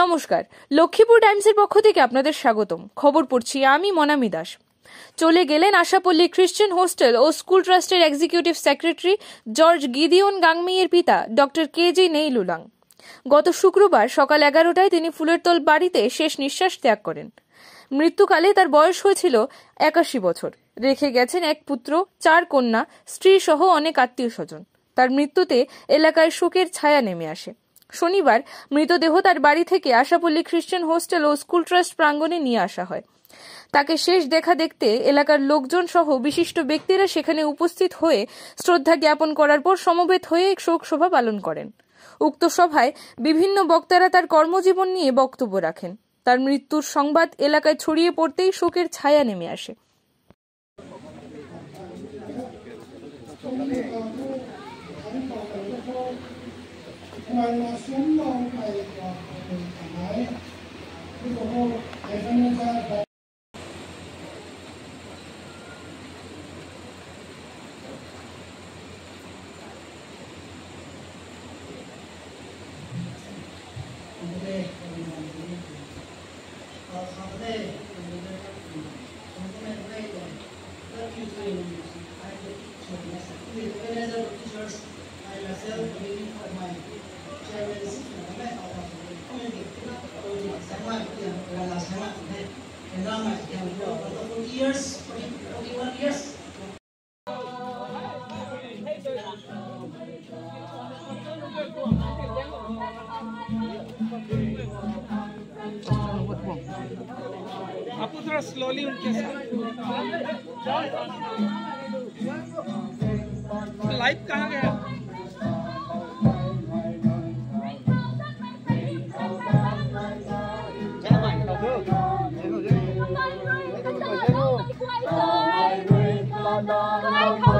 নমস্কার, লক্ষ্মীপুর টাইমসের পক্ষ থেকে আপনাদের স্বাগতম। খবর পড়ছি আমি মনামি দাস। চলে গেলেন আশাপল্লী খ্রিস্টান হোস্টেল ও স্কুল ট্রাস্টের এক্সিকিউটিভ সেক্রেটারি জর্জ গিদিওন গাংমেইয়ের পিতা ডক্টর কেজি নেইলুলাং। গত শুক্রবার সকাল 11টায় তিনি ফুলেরতল বাড়িতে শেষ নিঃশ্বাস ত্যাগ করেন। মৃত্যুকালে তার বয়স হয়েছিল 81 বছর। রেখে গেছেন এক পুত্র, 4 কন্যা, স্ত্রী সহ অনেক আত্মীয় স্বজন। তার মৃত্যুতে এলাকায় শোকের ছায়া নেমে আসে। শনিবার মৃতদেহ তার বাড়ি থেকে আশাপল্লী খ্রিস্টান হোস্টেল ও স্কুল ট্রাস্ট প্রাঙ্গণে নিয়ে আসা হয়। তাকে শেষ দেখা দেখতে এলাকার লোকজন সহ বিশিষ্ট ব্যক্তিরা সেখানে উপস্থিত হয়ে শ্রদ্ধা জ্ঞাপন করার পর সমবেত হয়ে এক শোক সভা পালন করেন। উক্ত সভায় বিভিন্ন বক্তারা তার কর্মজীবন নিয়ে বক্তব্য রাখেন। তার মৃত্যুর সংবাদ এলাকায় ছড়িয়ে পড়তেই শোকের ছায়া নেমে আসে। आपको थोड़ा स्लोली उनके साथ लाइव कहाँ गया? Come on.